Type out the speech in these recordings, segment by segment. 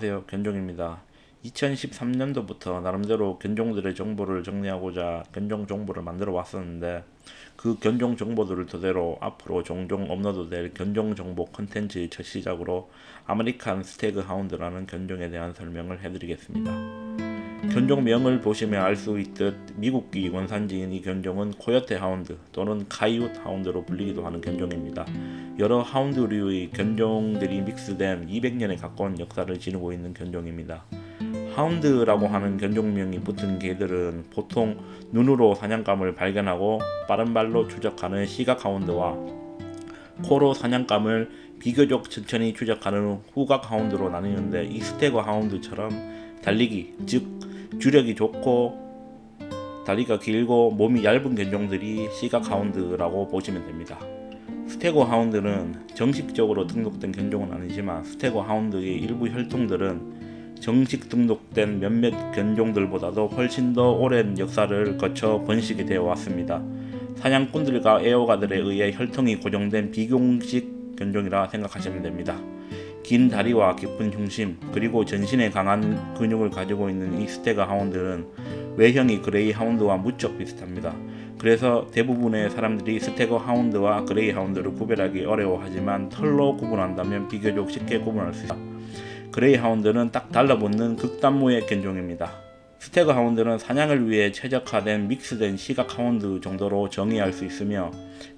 안녕하세요. 견종입니다. 2013년도부터 나름대로 견종들의 정보를 정리하고자 견종 정보를 만들어 왔었는데, 그 견종 정보들을 토대로 앞으로 종종 업로드될 견종 정보 컨텐츠의 첫 시작으로 아메리칸 스태그 하운드라는 견종에 대한 설명을 해드리겠습니다. 견종명을 보시면 알 수 있듯 미국기 원산지인 이 견종은 코요테 하운드 또는 카이웃 하운드로 불리기도 하는 견종입니다. 여러 하운드류의 견종들이 믹스된 200년에 가까운 역사를 지니고 있는 견종입니다. 하운드라고 하는 견종명이 붙은 개들은 보통 눈으로 사냥감을 발견하고 빠른 발로 추적하는 시각 하운드와 코로 사냥감을 비교적 천천히 추적하는 후각 하운드로 나뉘는데, 이 스태거 하운드처럼 달리기, 즉 주력이 좋고 다리가 길고 몸이 얇은 견종들이 시각 하운드라고 보시면 됩니다. 스태거 하운드는 정식적으로 등록된 견종은 아니지만, 스태거 하운드의 일부 혈통들은 정식 등록된 몇몇 견종들보다도 훨씬 더 오랜 역사를 거쳐 번식이 되어 왔습니다. 사냥꾼들과 애호가들에 의해 혈통이 고정된 비공식 견종이라 생각하시면 됩니다. 긴 다리와 깊은 흉심, 그리고 전신에 강한 근육을 가지고 있는 이 스태거 하운드는 외형이 그레이 하운드와 무척 비슷합니다. 그래서 대부분의 사람들이 스태거 하운드와 그레이 하운드를 구별하기 어려워하지만, 털로 구분한다면 비교적 쉽게 구분할 수 있습니다. 그레이 하운드는 딱 달라붙는 극단무의 견종입니다. 스태거 하운드는 사냥을 위해 최적화된 믹스된 시각 하운드 정도로 정의할 수 있으며,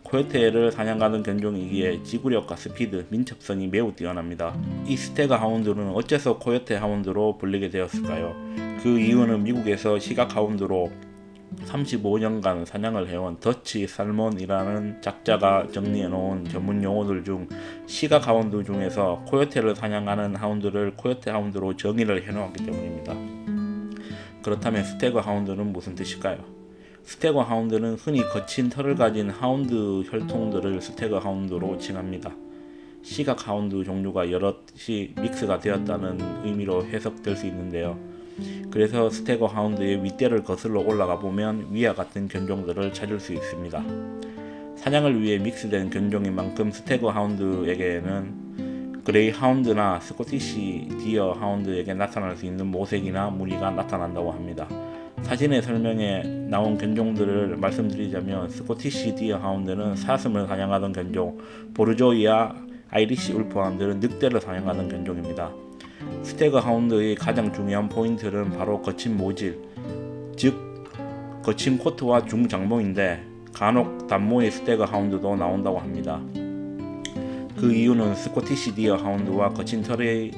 코요테를 사냥하는 견종이기에 지구력과 스피드, 민첩성이 매우 뛰어납니다. 이 스태거 하운드는 어째서 코요테 하운드로 불리게 되었을까요? 그 이유는 미국에서 시각 하운드로 35년간 사냥을 해온 더치 살몬이라는 작자가 정리해놓은 전문 용어들 중 시각 하운드 중에서 코요테를 사냥하는 하운드를 코요테 하운드로 정의를 해놓았기 때문입니다. 그렇다면 스태거 하운드는 무슨 뜻일까요? 스태거 하운드는 흔히 거친 털을 가진 하운드 혈통들을 스태거 하운드로 칭합니다. 시각 하운드 종류가 여럿이 믹스가 되었다는 의미로 해석될 수 있는데요. 그래서 스태거 하운드의 윗대를 거슬러 올라가 보면 위와 같은 견종들을 찾을 수 있습니다. 사냥을 위해 믹스된 견종인 만큼 스태거 하운드에게는 그레이 하운드나 스코티시 디어 하운드에게 나타날 수 있는 모색이나 무늬가 나타난다고 합니다. 사진의 설명에 나온 견종들을 말씀드리자면, 스코티시 디어 하운드는 사슴을 사냥하던 견종, 보르조이와 아이리시 울프 하운드는 늑대를 사냥하는 견종입니다. 스태거 하운드의 가장 중요한 포인트는 바로 거친 모질, 즉 거친 코트와 중장모인데, 간혹 단모의 스태거 하운드도 나온다고 합니다. 그 이유는 스코티시 디어 하운드와 거친 털의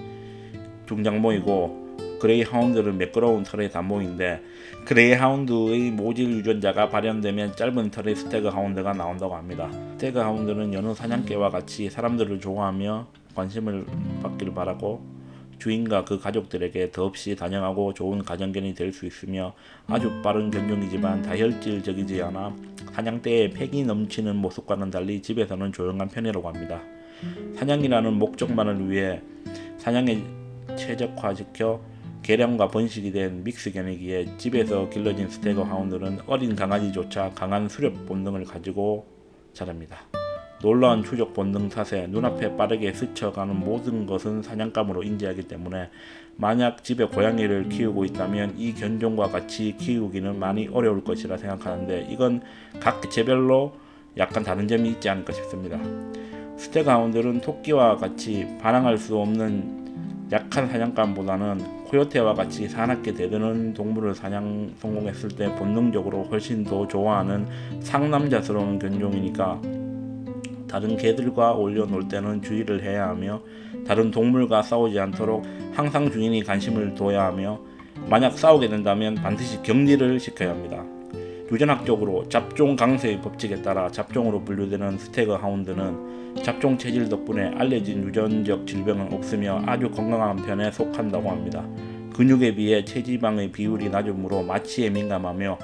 중장모이고, 그레이 하운드는 매끄러운 털의 단모인데, 그레이 하운드의 모질 유전자가 발현되면 짧은 털의 스태거 하운드가 나온다고 합니다. 스태거 하운드는 여느 사냥개와 같이 사람들을 좋아하며 관심을 받기를 바라고, 주인과 그 가족들에게 더없이 다정하고 좋은 가정견이 될 수 있으며, 아주 빠른 견종이지만 다혈질적이지 않아 사냥때에 패기 넘치는 모습과는 달리 집에서는 조용한 편이라고 합니다. 사냥이라는 목적만을 위해 사냥에 최적화시켜 개량과 번식이 된 믹스견이기에, 집에서 길러진 스태거 하운드는 어린 강아지조차 강한 수렵 본능을 가지고 자랍니다. 놀라운 추적 본능 탓에 눈앞에 빠르게 스쳐가는 모든 것은 사냥감으로 인지하기 때문에, 만약 집에 고양이를 키우고 있다면 이 견종과 같이 키우기는 많이 어려울 것이라 생각하는데, 이건 각 개별로 약간 다른 점이 있지 않을까 싶습니다. 스태거 하운드는 토끼와 같이 반항할 수 없는 약한 사냥감보다는 코요테와 같이 사납게 대드는 동물을 사냥 성공했을 때 본능적으로 훨씬 더 좋아하는 상남자스러운 견종이니까, 다른 개들과 어울려 놀 때는 주의를 해야 하며, 다른 동물과 싸우지 않도록 항상 주인이 관심을 둬야 하며, 만약 싸우게 된다면 반드시 격리를 시켜야 합니다. 유전학적으로 잡종 강세의 법칙에 따라 잡종으로 분류되는 스태거 하운드는 잡종 체질 덕분에 알려진 유전적 질병은 없으며 아주 건강한 편에 속한다고 합니다. 근육에 비해 체지방의 비율이 낮으므로 마취에 민감하며,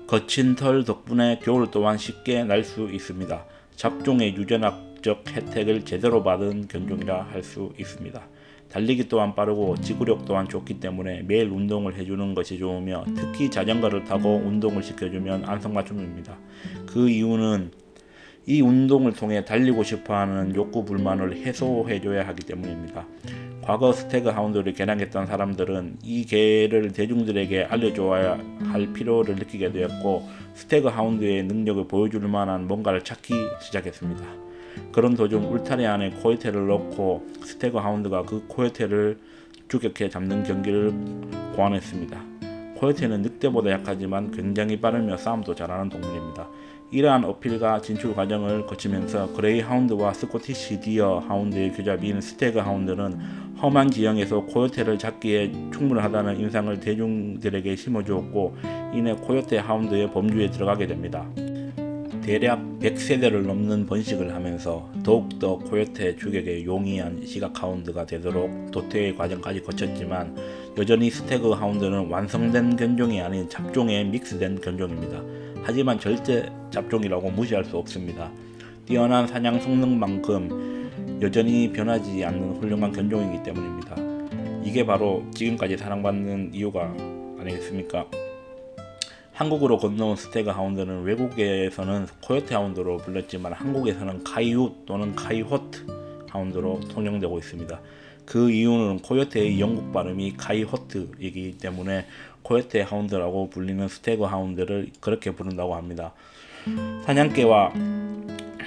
거친 털 덕분에 겨울 또한 쉽게 날 수 있습니다. 잡종의 유전학적 혜택을 제대로 받은 견종이라 할 수 있습니다. 달리기 또한 빠르고 지구력 또한 좋기 때문에 매일 운동을 해주는 것이 좋으며, 특히 자전거를 타고 운동을 시켜주면 안성맞춤입니다. 그 이유는 이 운동을 통해 달리고 싶어하는 욕구 불만을 해소해줘야 하기 때문입니다. 과거 스태그 하운드를 개량했던 사람들은 이 개를 대중들에게 알려줘야 할 필요를 느끼게 되었고 스태그 하운드의 능력을 보여줄 만한 뭔가를 찾기 시작했습니다. 그런 도중 울타리 안에 코요테를 넣고 스태그 하운드가 그 코요테를 추격해 잡는 경기를 고안했습니다. 코요테는 늑대보다 약하지만 굉장히 빠르며 싸움도 잘하는 동물입니다. 이러한 어필과 진출 과정을 거치면서 그레이 하운드와 스코티시 디어 하운드의 교잡인 스태그 하운드는 험한 지형에서 코요테를 잡기에 충분하다는 인상을 대중들에게 심어주었고 이내 코요테 하운드의 범주에 들어가게 됩니다. 대략 100세대를 넘는 번식을 하면서 더욱더 코요테 추격에 용이한 시각 하운드가 되도록 도태의 과정까지 거쳤지만 여전히 스태그 하운드는 완성된 견종이 아닌 잡종에 믹스된 견종입니다. 하지만 절대 잡종이라고 무시할 수 없습니다. 뛰어난 사냥 성능만큼 여전히 변하지 않는 훌륭한 견종이기 때문입니다. 이게 바로 지금까지 사랑받는 이유가 아니겠습니까? 한국으로 건너온 스태그 하운드는 외국에서는 코요테 하운드로 불렸지만 한국에서는 카이웃 또는 카이호트 하운드로 통용되고 있습니다. 그 이유는 코요테의 영국 발음이 카이호트이기 때문에 코요테 하운드라고 불리는 스태그 하운드를 그렇게 부른다고 합니다. 사냥개와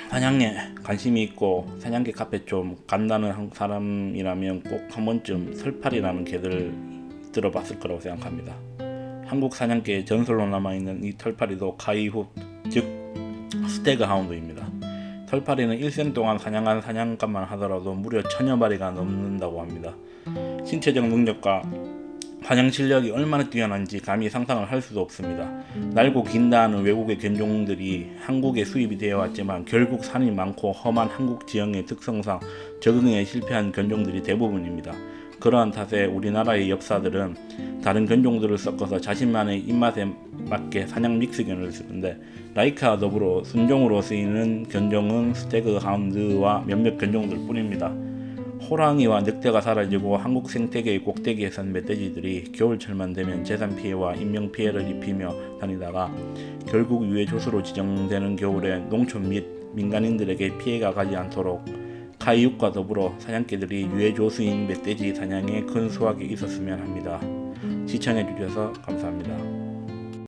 사냥에 관심이 있고 사냥개 카페 좀 간다는 사람이라면 꼭 한 번쯤 설팔이라는 개를 들어봤을 거라고 생각합니다. 한국 사냥개의 전설로 남아있는 이 털파리도 카이훗, 즉 스태그 하운드입니다. 털파리는 일생 동안 사냥한 사냥감만 하더라도 무려 1000여 마리가 넘는다고 합니다. 신체적 능력과 사냥 실력이 얼마나 뛰어난지 감히 상상을 할 수도 없습니다. 날고 긴다는 외국의 견종들이 한국에 수입이 되어 왔지만 결국 산이 많고 험한 한국 지형의 특성상 적응에 실패한 견종들이 대부분입니다. 그러한 탓에 우리나라의 엽사들은 다른 견종들을 섞어서 자신만의 입맛에 맞게 사냥 믹스견을 쓰는데 라이카와 더불어 순종으로 쓰이는 견종은 스태그 하운드와 몇몇 견종들 뿐입니다. 호랑이와 늑대가 사라지고 한국 생태계의 꼭대기에 선 멧돼지들이 겨울철만 되면 재산 피해와 인명 피해를 입히며 다니다가 결국 유해 조수로 지정되는 겨울에 농촌 및 민간인들에게 피해가 가지 않도록 카이육과 더불어 사냥개들이 유해 조수인 멧돼지 사냥에 큰 수확이 있었으면 합니다. 시청해주셔서 감사합니다.